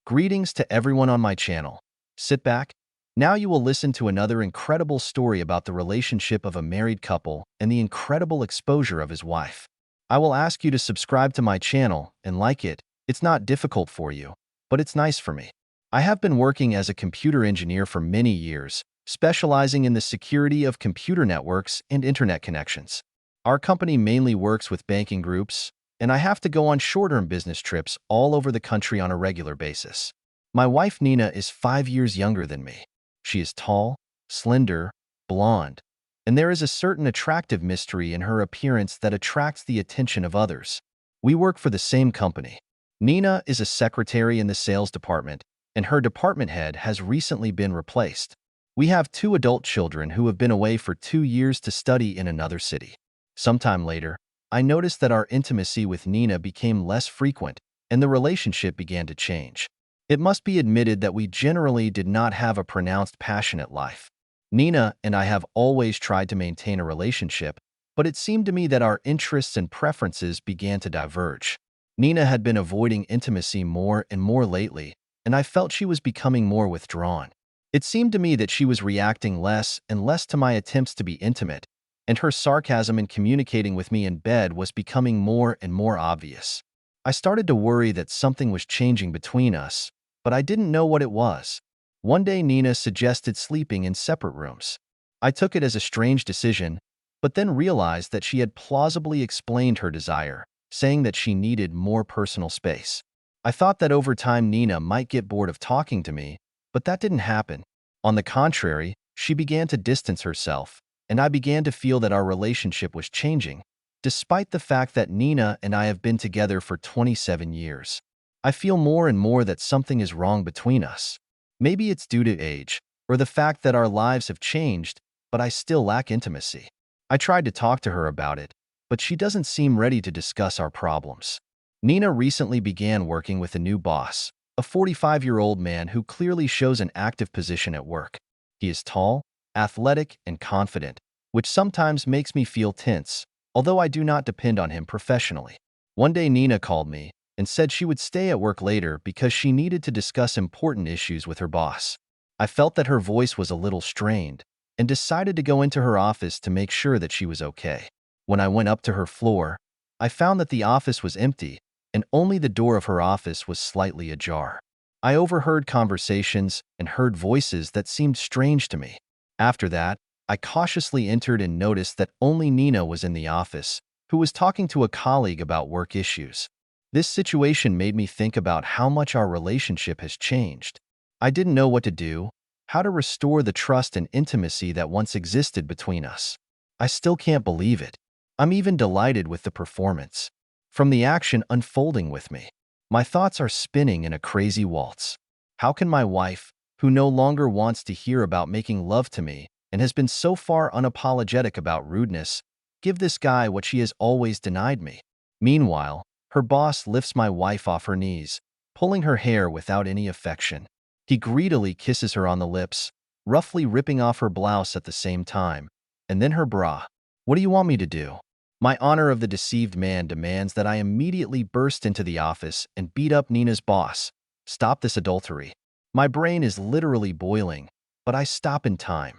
Greetings to everyone on my channel. Sit back. Now you will listen to another incredible story about the relationship of a married couple and the incredible exposure of his wife. I will ask you to subscribe to my channel and like it. It's not difficult for you, but it's nice for me. I have been working as a computer engineer for many years, specializing in the security of computer networks and internet connections. Our company mainly works with banking groups, and I have to go on short-term business trips all over the country on a regular basis. My wife Nina is 5 years younger than me. She is tall, slender, blonde, and there is a certain attractive mystery in her appearance that attracts the attention of others. We work for the same company. Nina is a secretary in the sales department, and her department head has recently been replaced. We have 2 adult children who have been away for 2 years to study in another city. Sometime later, I noticed that our intimacy with Nina became less frequent, and the relationship began to change. It must be admitted that we generally did not have a pronounced passionate life. Nina and I have always tried to maintain a relationship, but it seemed to me that our interests and preferences began to diverge. Nina had been avoiding intimacy more and more lately, and I felt she was becoming more withdrawn. It seemed to me that she was reacting less and less to my attempts to be intimate, and her sarcasm in communicating with me in bed was becoming more and more obvious. I started to worry that something was changing between us, but I didn't know what it was. One day Nina suggested sleeping in separate rooms. I took it as a strange decision, but then realized that she had plausibly explained her desire, saying that she needed more personal space. I thought that over time Nina might get bored of talking to me, but that didn't happen. On the contrary, she began to distance herself, and I began to feel that our relationship was changing, despite the fact that Nina and I have been together for 27 years. I feel more and more that something is wrong between us. Maybe it's due to age, or the fact that our lives have changed, but I still lack intimacy. I tried to talk to her about it, but she doesn't seem ready to discuss our problems. Nina recently began working with a new boss, a 45-year-old man who clearly shows an active position at work. He is tall, athletic, and confident, which sometimes makes me feel tense, although I do not depend on him professionally. One day Nina called me and said she would stay at work later because she needed to discuss important issues with her boss. I felt that her voice was a little strained and decided to go into her office to make sure that she was okay. When I went up to her floor, I found that the office was empty and only the door of her office was slightly ajar. I overheard conversations and heard voices that seemed strange to me. After that, I cautiously entered and noticed that only Nina was in the office, who was talking to a colleague about work issues. This situation made me think about how much our relationship has changed. I didn't know what to do, how to restore the trust and intimacy that once existed between us. I still can't believe it. I'm even delighted with the performance. From the action unfolding with me, my thoughts are spinning in a crazy waltz. How can my wife, who no longer wants to hear about making love to me and has been so far unapologetic about rudeness, give this guy what she has always denied me? Meanwhile, her boss lifts my wife off her knees, pulling her hair without any affection. He greedily kisses her on the lips, roughly ripping off her blouse at the same time, and then her bra. What do you want me to do? My honor of the deceived man demands that I immediately burst into the office and beat up Nina's boss. Stop this adultery. My brain is literally boiling, but I stop in time,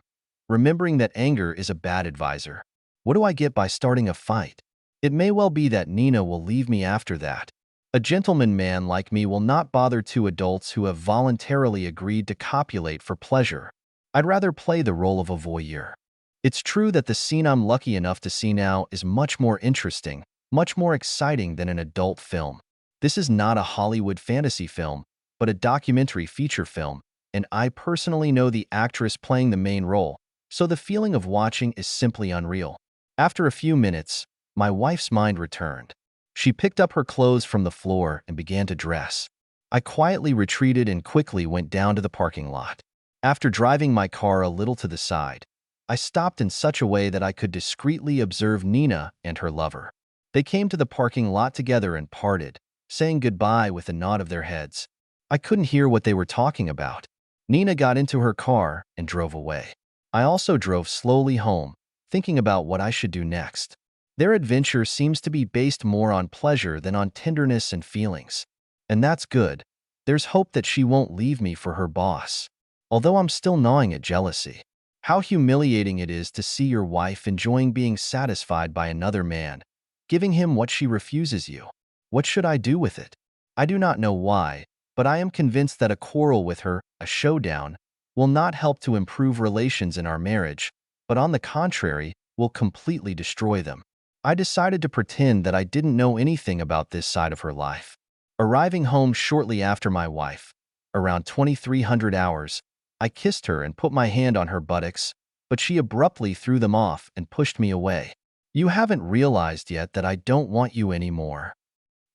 remembering that anger is a bad advisor. What do I get by starting a fight? It may well be that Nina will leave me after that. A gentleman man like me will not bother 2 adults who have voluntarily agreed to copulate for pleasure. I'd rather play the role of a voyeur. It's true that the scene I'm lucky enough to see now is much more interesting, much more exciting than an adult film. This is not a Hollywood fantasy film, but a documentary feature film, and I personally know the actress playing the main role, so the feeling of watching is simply unreal. After a few minutes, my wife's mind returned. She picked up her clothes from the floor and began to dress. I quietly retreated and quickly went down to the parking lot. After driving my car a little to the side, I stopped in such a way that I could discreetly observe Nina and her lover. They came to the parking lot together and parted, saying goodbye with a nod of their heads. I couldn't hear what they were talking about. Nina got into her car and drove away. I also drove slowly home, thinking about what I should do next. Their adventure seems to be based more on pleasure than on tenderness and feelings. And that's good. There's hope that she won't leave me for her boss, although I'm still gnawing at jealousy. How humiliating it is to see your wife enjoying being satisfied by another man, giving him what she refuses you. What should I do with it? I do not know why, but I am convinced that a quarrel with her, a showdown, will not help to improve relations in our marriage, but on the contrary, will completely destroy them. I decided to pretend that I didn't know anything about this side of her life. Arriving home shortly after my wife, around 2300 hours, I kissed her and put my hand on her buttocks, but she abruptly threw them off and pushed me away. You haven't realized yet that I don't want you anymore.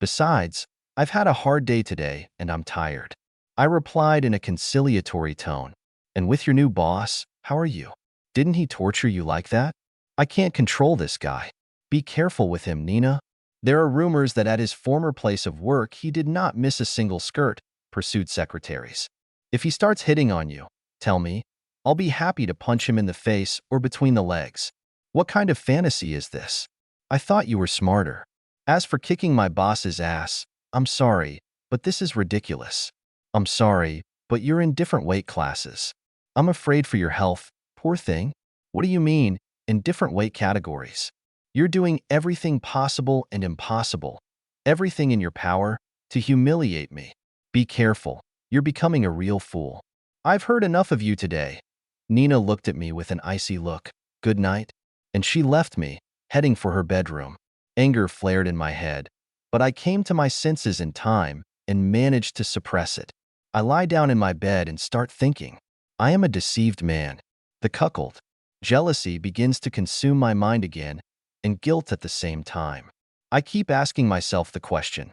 Besides, I've had a hard day today and I'm tired. I replied in a conciliatory tone. And with your new boss, how are you? Didn't he torture you like that? I can't control this guy. Be careful with him, Nina. There are rumors that at his former place of work he did not miss a single skirt, pursued secretaries. If he starts hitting on you, tell me. I'll be happy to punch him in the face or between the legs. What kind of fantasy is this? I thought you were smarter. As for kicking my boss's ass, I'm sorry, but this is ridiculous. I'm sorry, but you're in different weight classes. I'm afraid for your health, poor thing. What do you mean, in different weight categories? You're doing everything possible and impossible, everything in your power, to humiliate me. Be careful, you're becoming a real fool. I've heard enough of you today. Nina looked at me with an icy look. Good night. And she left me, heading for her bedroom. Anger flared in my head, but I came to my senses in time and managed to suppress it. I lie down in my bed and start thinking. I am a deceived man. The cuckold. Jealousy begins to consume my mind again, and guilt at the same time. I keep asking myself the question,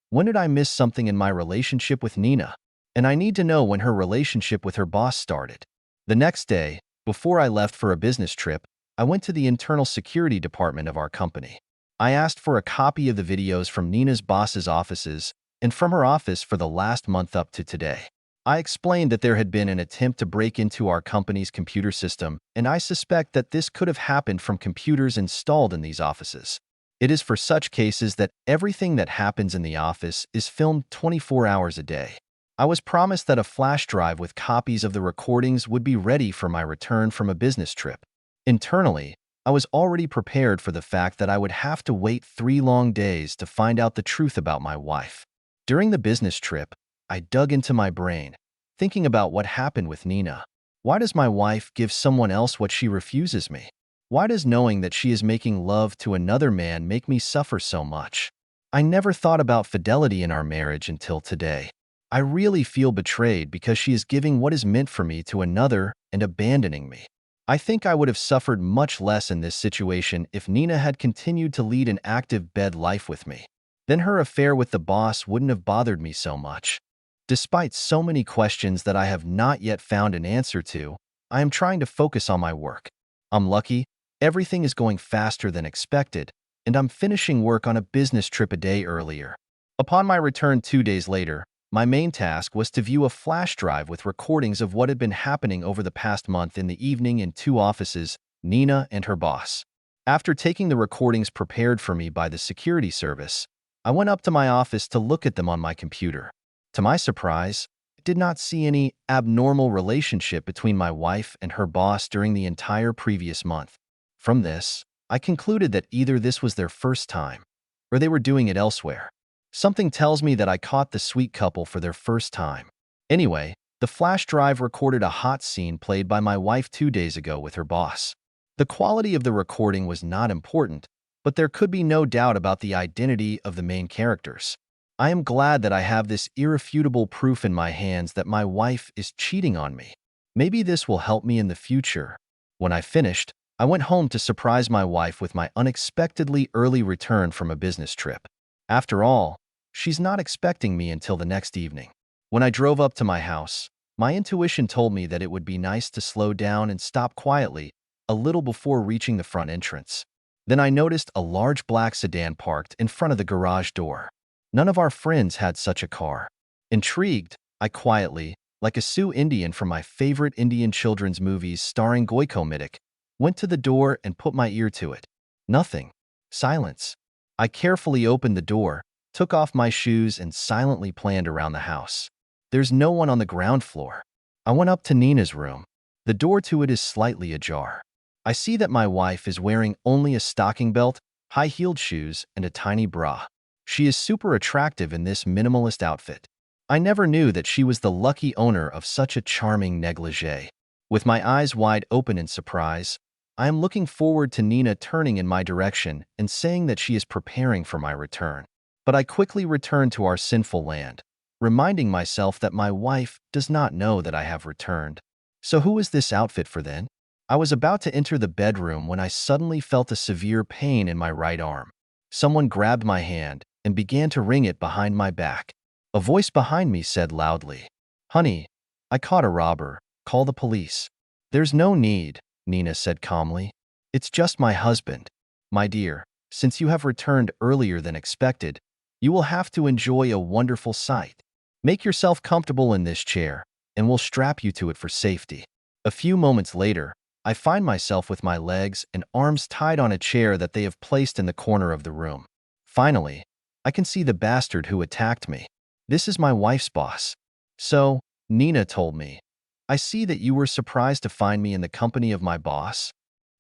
when did I miss something in my relationship with Nina? And I need to know when her relationship with her boss started. The next day, before I left for a business trip, I went to the internal security department of our company. I asked for a copy of the videos from Nina's boss's offices and from her office for the last month up to today. I explained that there had been an attempt to break into our company's computer system, and I suspect that this could have happened from computers installed in these offices. It is for such cases that everything that happens in the office is filmed 24 hours a day. I was promised that a flash drive with copies of the recordings would be ready for my return from a business trip. Internally, I was already prepared for the fact that I would have to wait 3 long days to find out the truth about my wife. During the business trip, I dug into my brain, thinking about what happened with Nina. Why does my wife give someone else what she refuses me? Why does knowing that she is making love to another man make me suffer so much? I never thought about fidelity in our marriage until today. I really feel betrayed because she is giving what is meant for me to another and abandoning me. I think I would have suffered much less in this situation if Nina had continued to lead an active bed life with me. Then her affair with the boss wouldn't have bothered me so much. Despite so many questions that I have not yet found an answer to, I am trying to focus on my work. I'm lucky, everything is going faster than expected, and I'm finishing work on a business trip a day earlier. Upon my return 2 days later, my main task was to view a flash drive with recordings of what had been happening over the past month in the evening in 2 offices, Nina and her boss. After taking the recordings prepared for me by the security service, I went up to my office to look at them on my computer. To my surprise, I did not see any abnormal relationship between my wife and her boss during the entire previous month. From this, I concluded that either this was their first time, or they were doing it elsewhere. Something tells me that I caught the sweet couple for their first time. Anyway, the flash drive recorded a hot scene played by my wife 2 days ago with her boss. The quality of the recording was not important, but there could be no doubt about the identity of the main characters. I am glad that I have this irrefutable proof in my hands that my wife is cheating on me. Maybe this will help me in the future. When I finished, I went home to surprise my wife with my unexpectedly early return from a business trip. After all, she's not expecting me until the next evening. When I drove up to my house, my intuition told me that it would be nice to slow down and stop quietly a little before reaching the front entrance. Then I noticed a large black sedan parked in front of the garage door. None of our friends had such a car. Intrigued, I quietly, like a Sioux Indian from my favorite Indian children's movies starring Goiko Mitic, went to the door and put my ear to it. Nothing. Silence. I carefully opened the door, took off my shoes, and silently planned around the house. There's no one on the ground floor. I went up to Nina's room. The door to it is slightly ajar. I see that my wife is wearing only a stocking belt, high-heeled shoes, and a tiny bra. She is super attractive in this minimalist outfit. I never knew that she was the lucky owner of such a charming negligee. With my eyes wide open in surprise, I am looking forward to Nina turning in my direction and saying that she is preparing for my return. But I quickly return to our sinful land, reminding myself that my wife does not know that I have returned. So who is this outfit for then? I was about to enter the bedroom when I suddenly felt a severe pain in my right arm. Someone grabbed my hand and began to wring it behind my back. A voice behind me said loudly, "Honey, I caught a robber. Call the police." "There's no need," Nina said calmly. "It's just my husband. My dear, since you have returned earlier than expected, you will have to enjoy a wonderful sight. Make yourself comfortable in this chair, and we'll strap you to it for safety." A few moments later, I find myself with my legs and arms tied on a chair that they have placed in the corner of the room. Finally, I can see the bastard who attacked me. This is my wife's boss. "So," Nina told me, "I see that you were surprised to find me in the company of my boss.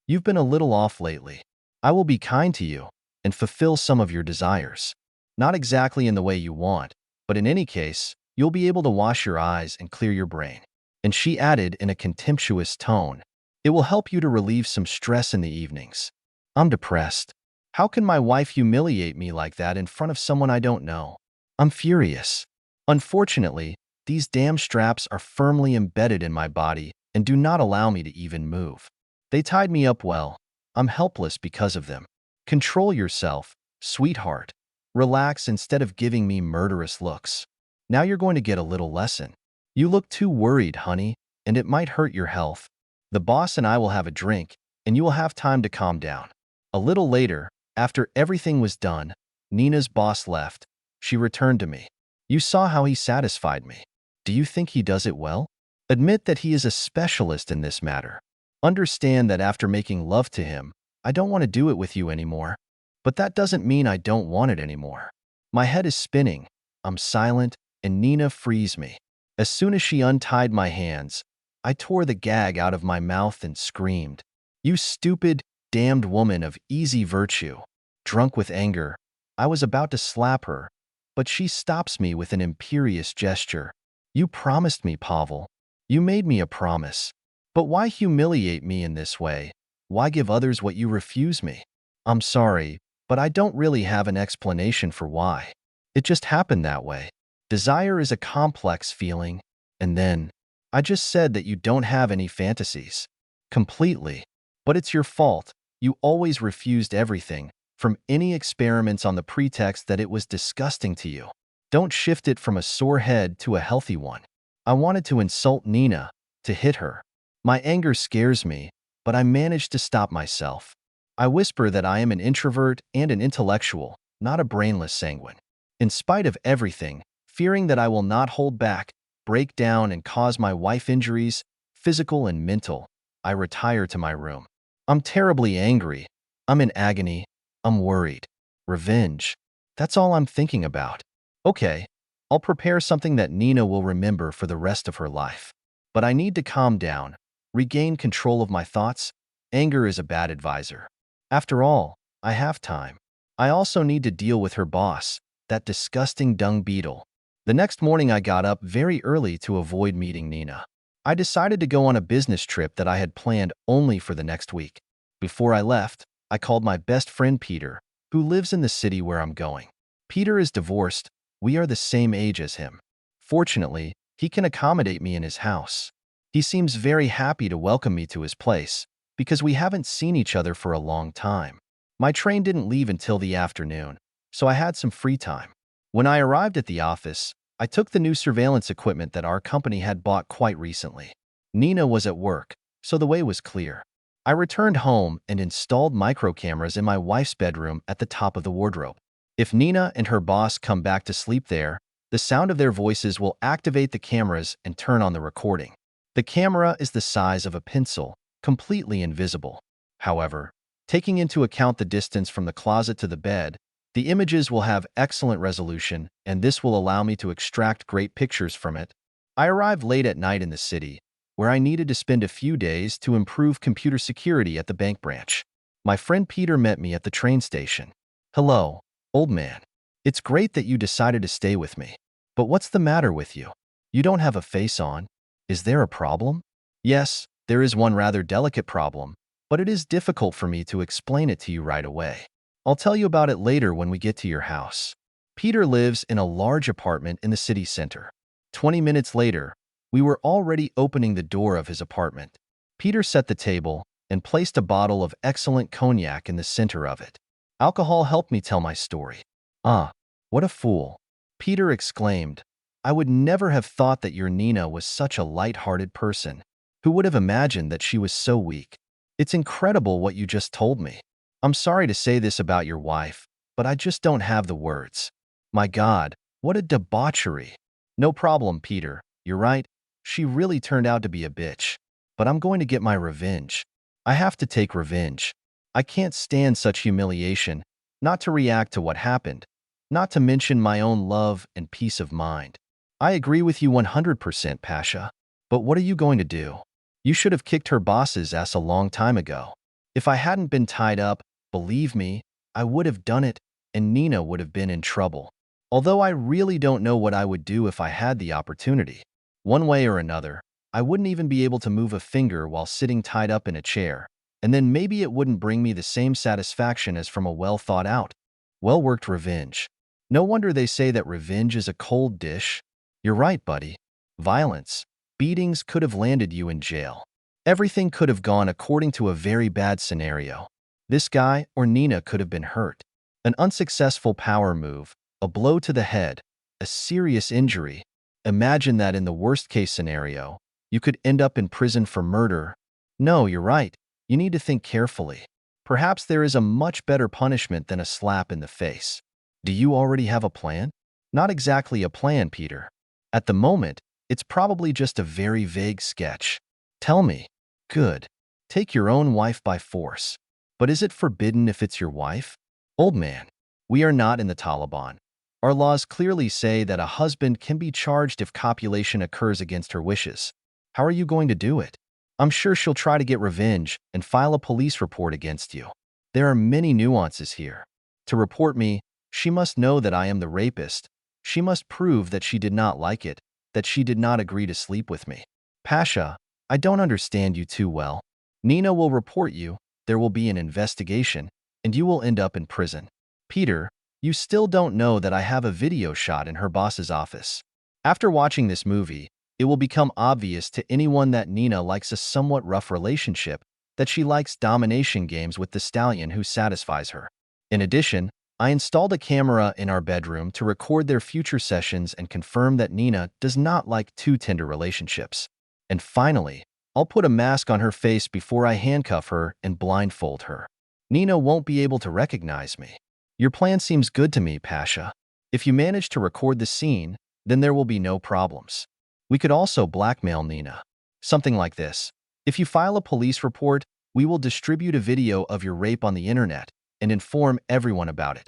You've been a little off lately. I will be kind to you and fulfill some of your desires. Not exactly in the way you want, but in any case, you'll be able to wash your eyes and clear your brain." And she added in a contemptuous tone, "It will help you to relieve some stress in the evenings." I'm depressed. How can my wife humiliate me like that in front of someone I don't know? I'm furious. Unfortunately, these damn straps are firmly embedded in my body and do not allow me to even move. They tied me up well. I'm helpless because of them. Control yourself, sweetheart. Relax instead of giving me murderous looks. Now you're going to get a little lesson. You look too worried, honey, and it might hurt your health. The boss and I will have a drink, and you will have time to calm down. A little later, after everything was done, Nina's boss left. She returned to me. "You saw how he satisfied me. Do you think he does it well? Admit that he is a specialist in this matter. Understand that after making love to him, I don't want to do it with you anymore. But that doesn't mean I don't want it anymore." My head is spinning. I'm silent, and Nina frees me. As soon as she untied my hands, I tore the gag out of my mouth and screamed, "You stupid, damned woman of easy virtue." Drunk with anger, I was about to slap her, but she stops me with an imperious gesture. "You promised me, Pavel. You made me a promise. But why humiliate me in this way? Why give others what you refuse me?" "I'm sorry, but I don't really have an explanation for why. It just happened that way. Desire is a complex feeling, and then I just said that you don't have any fantasies." "Completely. But it's your fault. You always refused everything, from any experiments on the pretext that it was disgusting to you. Don't shift it from a sore head to a healthy one." I wanted to insult Nina, to hit her. My anger scares me, but I manage to stop myself. I whisper that I am an introvert and an intellectual, not a brainless sanguine. In spite of everything, fearing that I will not hold back, break down, and cause my wife injuries, physical and mental, I retire to my room. I'm terribly angry. I'm in agony. I'm worried. Revenge. That's all I'm thinking about. Okay, I'll prepare something that Nina will remember for the rest of her life. But I need to calm down, regain control of my thoughts. Anger is a bad advisor. After all, I have time. I also need to deal with her boss, that disgusting dung beetle. The next morning I got up very early to avoid meeting Nina. I decided to go on a business trip that I had planned only for the next week. Before I left, I called my best friend Peter, who lives in the city where I'm going. Peter is divorced. We are the same age as him. Fortunately, he can accommodate me in his house. He seems very happy to welcome me to his place, because we haven't seen each other for a long time. My train didn't leave until the afternoon, so I had some free time. When I arrived at the office, I took the new surveillance equipment that our company had bought quite recently. Nina was at work, so the way was clear. I returned home and installed micro cameras in my wife's bedroom at the top of the wardrobe. If Nina and her boss come back to sleep there, the sound of their voices will activate the cameras and turn on the recording. The camera is the size of a pencil, completely invisible. However, taking into account the distance from the closet to the bed, the images will have excellent resolution, and this will allow me to extract great pictures from it, I arrived late at night in the city, where I needed to spend a few days to improve computer security at the bank branch. My friend Peter met me at the train station. Hello, old man. It's great that you decided to stay with me. But what's the matter with you? You don't have a face on. Is there a problem? Yes, there is one rather delicate problem, but it is difficult for me to explain it to you right away. I'll tell you about it later when we get to your house. Peter lives in a large apartment in the city center. 20 minutes later, we were already opening the door of his apartment. Peter set the table and placed a bottle of excellent cognac in the center of it. Alcohol helped me tell my story. Ah, what a fool. Peter exclaimed. I would never have thought that your Nina was such a light-hearted person. Who would have imagined that she was so weak? It's incredible what you just told me. I'm sorry to say this about your wife, but I just don't have the words. My God, what a debauchery. No problem, Peter. You're right. She really turned out to be a bitch. But I'm going to get my revenge. I have to take revenge. I can't stand such humiliation, not to react to what happened, not to mention my own love and peace of mind. I agree with you 100%, Pasha. But what are you going to do? You should have kicked her boss's ass a long time ago. If I hadn't been tied up, believe me, I would have done it, and Nina would have been in trouble. Although I really don't know what I would do if I had the opportunity. One way or another, I wouldn't even be able to move a finger while sitting tied up in a chair, and then maybe it wouldn't bring me the same satisfaction as from a well-thought-out, well-worked revenge. No wonder they say that revenge is a cold dish. You're right, buddy. Violence, beatings could have landed you in jail. Everything could have gone according to a very bad scenario. This guy or Nina could have been hurt. An unsuccessful power move, a blow to the head, a serious injury. Imagine that in the worst-case scenario, you could end up in prison for murder. No, you're right. You need to think carefully. Perhaps there is a much better punishment than a slap in the face. Do you already have a plan? Not exactly a plan, Peter. At the moment, it's probably just a very vague sketch. Tell me. Good. Take your own wife by force. But is it forbidden if it's your wife? Old man, we are not in the Taliban. Our laws clearly say that a husband can be charged if copulation occurs against her wishes. How are you going to do it? I'm sure she'll try to get revenge and file a police report against you. There are many nuances here. To report me, she must know that I am the rapist. She must prove that she did not like it, that she did not agree to sleep with me. Pasha, I don't understand you too well. Nina will report you, there will be an investigation, and you will end up in prison. Peter, you still don't know that I have a video shot in her boss's office. After watching this movie, it will become obvious to anyone that Nina likes a somewhat rough relationship, that she likes domination games with the stallion who satisfies her. In addition, I installed a camera in our bedroom to record their future sessions and confirm that Nina does not like too tender relationships. And finally, I'll put a mask on her face before I handcuff her and blindfold her. Nina won't be able to recognize me. Your plan seems good to me, Pasha. If you manage to record the scene, then there will be no problems. We could also blackmail Nina. Something like this. If you file a police report, we will distribute a video of your rape on the internet and inform everyone about it.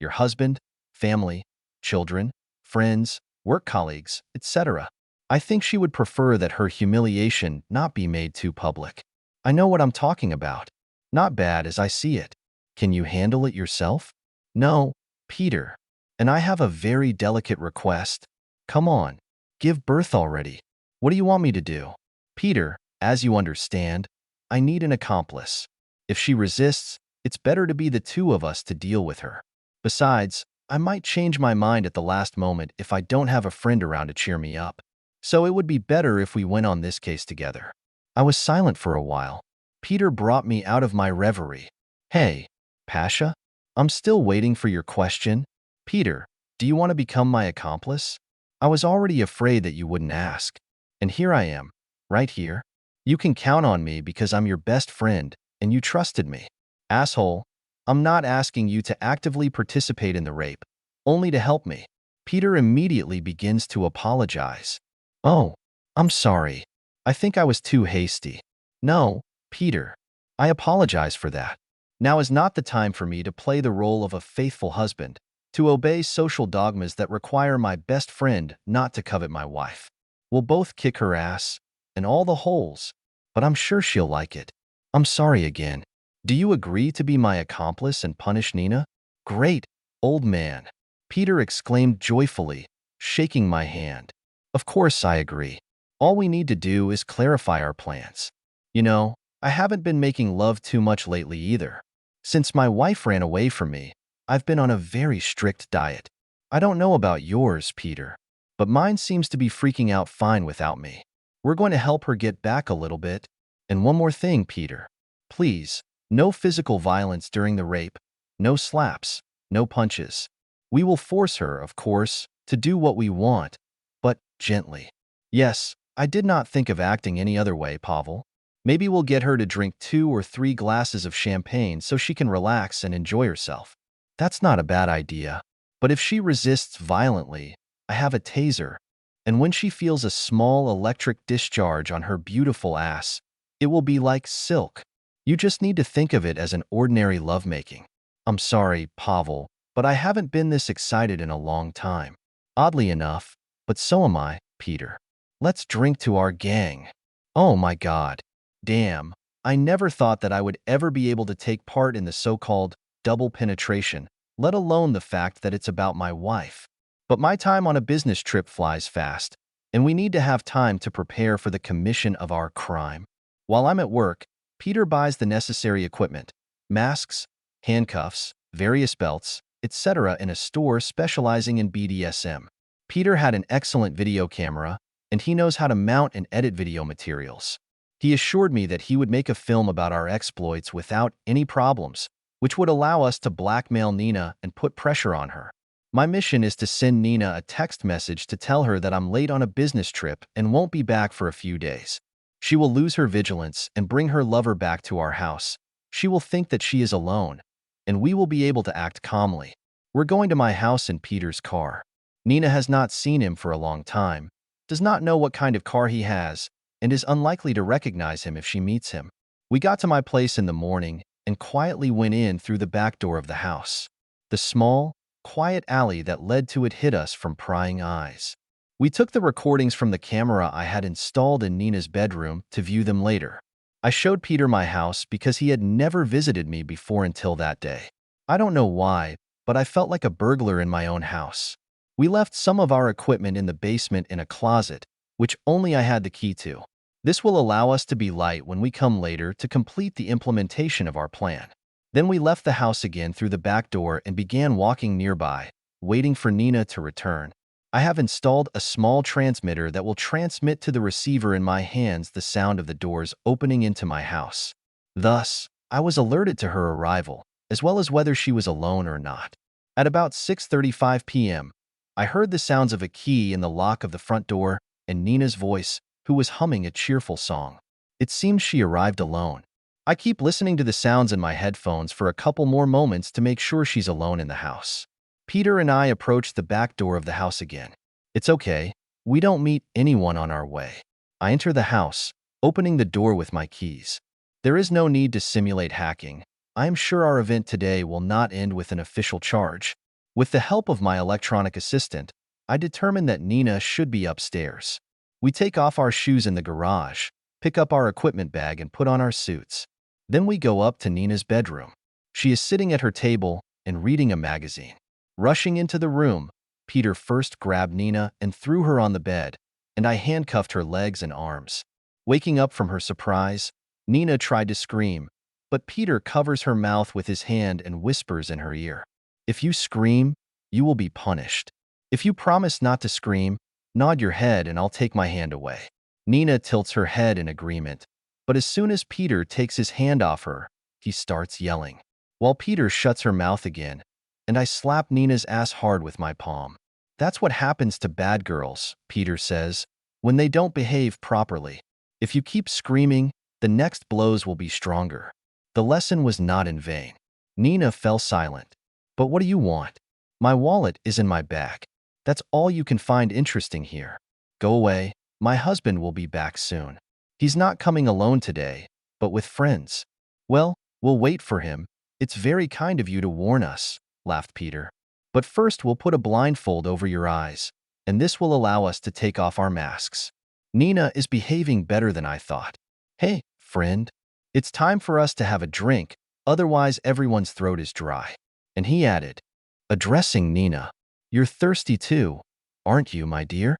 Your husband, family, children, friends, work colleagues, etc. I think she would prefer that her humiliation not be made too public. I know what I'm talking about. Not bad as I see it. Can you handle it yourself? No, Peter. And I have a very delicate request. Come on, give birth already. What do you want me to do? Peter, as you understand, I need an accomplice. If she resists, it's better to be the two of us to deal with her. Besides, I might change my mind at the last moment if I don't have a friend around to cheer me up. So it would be better if we went on this case together. I was silent for a while. Peter brought me out of my reverie. Hey, Pasha? I'm still waiting for your question. Peter, do you want to become my accomplice? I was already afraid that you wouldn't ask. And here I am, right here. You can count on me because I'm your best friend, and you trusted me. Asshole, I'm not asking you to actively participate in the rape, only to help me. Peter immediately begins to apologize. Oh, I'm sorry. I think I was too hasty. No, Peter, I apologize for that. Now is not the time for me to play the role of a faithful husband, to obey social dogmas that require my best friend not to covet my wife. We'll both kick her ass and all the holes, but I'm sure she'll like it. I'm sorry again. Do you agree to be my accomplice and punish Nina? Great, old man, Peter exclaimed joyfully, shaking my hand. Of course I agree. All we need to do is clarify our plans. You know, I haven't been making love too much lately either. Since my wife ran away from me, I've been on a very strict diet. I don't know about yours, Peter, but mine seems to be freaking out fine without me. We're going to help her get back a little bit. And one more thing, Peter. Please, no physical violence during the rape, no slaps, no punches. We will force her, of course, to do what we want, but gently. Yes, I did not think of acting any other way, Pavel. Maybe we'll get her to drink 2 or 3 glasses of champagne so she can relax and enjoy herself. That's not a bad idea. But if she resists violently, I have a taser. And when she feels a small electric discharge on her beautiful ass, it will be like silk. You just need to think of it as an ordinary lovemaking. I'm sorry, Pavel, but I haven't been this excited in a long time. Oddly enough, but so am I, Peter. Let's drink to our gang. Oh my God. Damn, I never thought that I would ever be able to take part in the so-called double penetration, let alone the fact that it's about my wife. But my time on a business trip flies fast, and we need to have time to prepare for the commission of our crime. While I'm at work, Peter buys the necessary equipment, masks, handcuffs, various belts, etc. in a store specializing in BDSM. Peter had an excellent video camera, and he knows how to mount and edit video materials. He assured me that he would make a film about our exploits without any problems, which would allow us to blackmail Nina and put pressure on her. My mission is to send Nina a text message to tell her that I'm late on a business trip and won't be back for a few days. She will lose her vigilance and bring her lover back to our house. She will think that she is alone, and we will be able to act calmly. We're going to my house in Peter's car. Nina has not seen him for a long time, does not know what kind of car he has, and is unlikely to recognize him if she meets him. We got to my place in the morning and quietly went in through the back door of the house. The small, quiet alley that led to it hid us from prying eyes. We took the recordings from the camera I had installed in Nina's bedroom to view them later. I showed Peter my house because he had never visited me before until that day. I don't know why, but I felt like a burglar in my own house. We left some of our equipment in the basement in a closet, which only I had the key to. This will allow us to be light when we come later to complete the implementation of our plan. Then we left the house again through the back door and began walking nearby, waiting for Nina to return. I have installed a small transmitter that will transmit to the receiver in my hands the sound of the doors opening into my house. Thus, I was alerted to her arrival, as well as whether she was alone or not. At about 6:35 p.m., I heard the sounds of a key in the lock of the front door and Nina's voice, who was humming a cheerful song. It seems she arrived alone. I keep listening to the sounds in my headphones for a couple more moments to make sure she's alone in the house. Peter and I approach the back door of the house again. It's okay. We don't meet anyone on our way. I enter the house, opening the door with my keys. There is no need to simulate hacking. I am sure our event today will not end with an official charge. With the help of my electronic assistant, I determine that Nina should be upstairs. We take off our shoes in the garage, pick up our equipment bag and put on our suits. Then we go up to Nina's bedroom. She is sitting at her table and reading a magazine. Rushing into the room, Peter first grabbed Nina and threw her on the bed, and I handcuffed her legs and arms. Waking up from her surprise, Nina tried to scream, but Peter covers her mouth with his hand and whispers in her ear, "If you scream, you will be punished. If you promise not to scream, nod your head and I'll take my hand away." Nina tilts her head in agreement, but as soon as Peter takes his hand off her, he starts yelling, while Peter shuts her mouth again, and I slap Nina's ass hard with my palm. "That's what happens to bad girls," Peter says, "when they don't behave properly. If you keep screaming, the next blows will be stronger." The lesson was not in vain. Nina fell silent. "But what do you want?" "My wallet is in my bag. That's all you can find interesting here. Go away. My husband will be back soon. He's not coming alone today, but with friends." "Well, we'll wait for him. It's very kind of you to warn us," laughed Peter. "But first we'll put a blindfold over your eyes, and this will allow us to take off our masks." Nina is behaving better than I thought. Hey, friend, it's time for us to have a drink, otherwise everyone's throat is dry. And he added, addressing Nina, you're thirsty too, aren't you, my dear?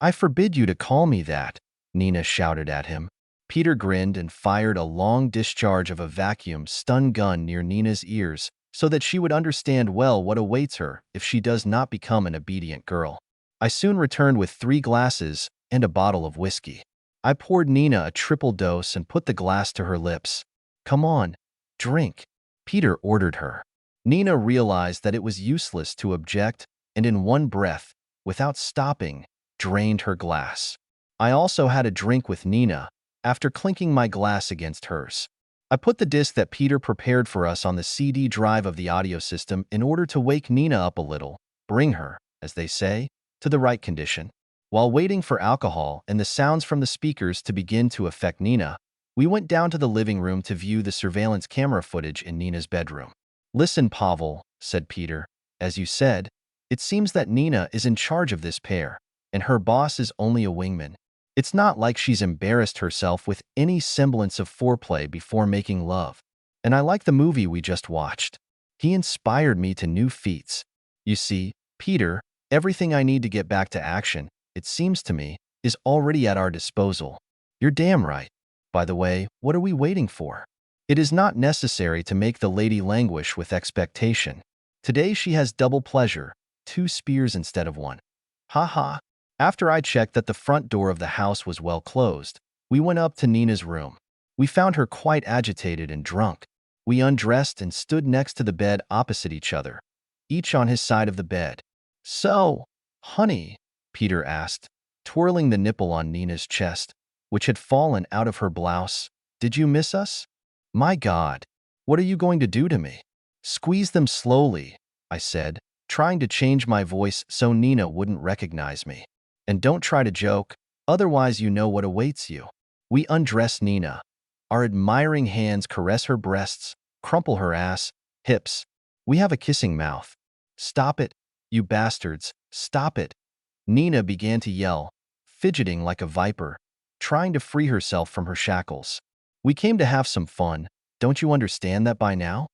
I forbid you to call me that, Nina shouted at him. Peter grinned and fired a long discharge of a vacuum stun gun near Nina's ears so that she would understand well what awaits her if she does not become an obedient girl. I soon returned with 3 glasses and a bottle of whiskey. I poured Nina a triple dose and put the glass to her lips. Come on, drink, Peter ordered her. Nina realized that it was useless to object and in one breath, without stopping, drained her glass. I also had a drink with Nina after clinking my glass against hers. I put the disc that Peter prepared for us on the CD drive of the audio system in order to wake Nina up a little, bring her, as they say, to the right condition. While waiting for alcohol and the sounds from the speakers to begin to affect Nina, we went down to the living room to view the surveillance camera footage in Nina's bedroom. Listen, Pavel, said Peter, as you said, it seems that Nina is in charge of this pair, and her boss is only a wingman. It's not like she's embarrassed herself with any semblance of foreplay before making love. And I like the movie we just watched. He inspired me to new feats. You see, Peter, everything I need to get back to action, it seems to me, is already at our disposal. You're damn right. By the way, what are we waiting for? It is not necessary to make the lady languish with expectation. Today she has double pleasure, 2 spears instead of 1. Ha ha. After I checked that the front door of the house was well closed, we went up to Nina's room. We found her quite agitated and drunk. We undressed and stood next to the bed opposite each other, each on his side of the bed. So, honey, Peter asked, twirling the nipple on Nina's chest, which had fallen out of her blouse, did you miss us? My God, what are you going to do to me? Squeeze them slowly, I said, trying to change my voice so Nina wouldn't recognize me. And don't try to joke, otherwise you know what awaits you. We undress Nina. Our admiring hands caress her breasts, crumple her ass, hips. We have a kissing mouth. Stop it, you bastards, stop it. Nina began to yell, fidgeting like a viper, trying to free herself from her shackles. We came to have some fun, don't you understand that by now?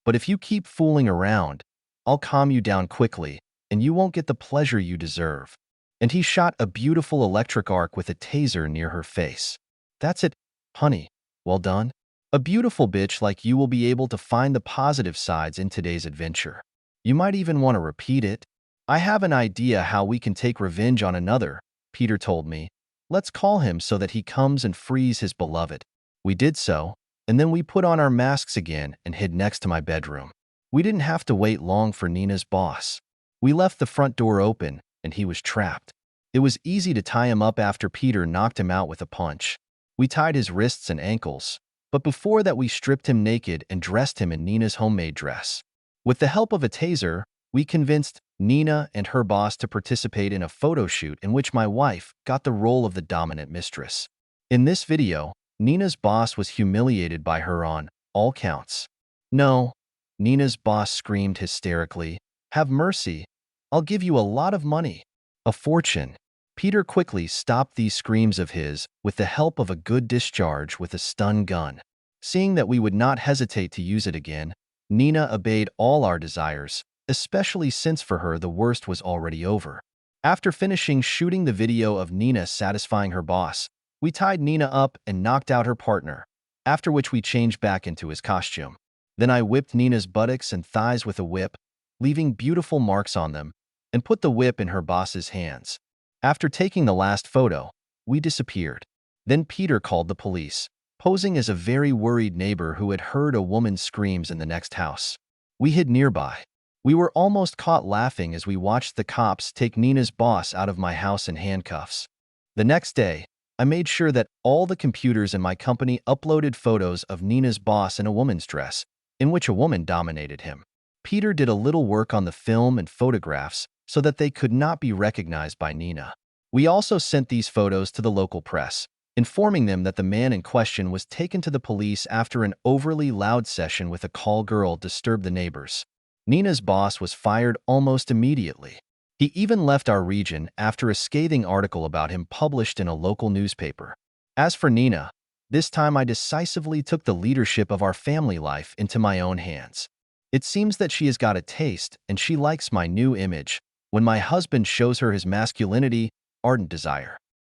But if you keep fooling around, I'll calm you down quickly, and you won't get the pleasure you deserve. And he shot a beautiful electric arc with a taser near her face. That's it, honey. Well done. A beautiful bitch like you will be able to find the positive sides in today's adventure. You might even want to repeat it. I have an idea how we can take revenge on another, Peter told me. Let's call him so that he comes and frees his beloved. We did so, and then we put on our masks again and hid next to my bedroom. We didn't have to wait long for Nina's boss. We left the front door open, and he was trapped. It was easy to tie him up after Peter knocked him out with a punch. We tied his wrists and ankles, but before that we stripped him naked and dressed him in Nina's homemade dress. With the help of a taser, we convinced Nina and her boss to participate in a photo shoot in which my wife got the role of the dominant mistress. In this video, Nina's boss was humiliated by her on all counts. No, Nina's boss screamed hysterically, have mercy. I'll give you a lot of money. A fortune. Peter quickly stopped these screams of his with the help of a good discharge with a stun gun. Seeing that we would not hesitate to use it again, Nina obeyed all our desires, especially since for her the worst was already over. After finishing shooting the video of Nina satisfying her boss, we tied Nina up and knocked out her partner, after which we changed back into his costume. Then I whipped Nina's buttocks and thighs with a whip, leaving beautiful marks on them, and put the whip in her boss's hands. After taking the last photo, we disappeared. Then Peter called the police, posing as a very worried neighbor who had heard a woman's screams in the next house. We hid nearby. We were almost caught laughing as we watched the cops take Nina's boss out of my house in handcuffs. The next day, I made sure that all the computers in my company uploaded photos of Nina's boss in a woman's dress, in which a woman dominated him. Peter did a little work on the film and photographs so that they could not be recognized by Nina. We also sent these photos to the local press, informing them that the man in question was taken to the police after an overly loud session with a call girl disturbed the neighbors. Nina's boss was fired almost immediately. He even left our region after a scathing article about him published in a local newspaper. As for Nina, this time I decisively took the leadership of our family life into my own hands. It seems that she has got a taste and she likes my new image when my husband shows her his masculinity, ardent desire.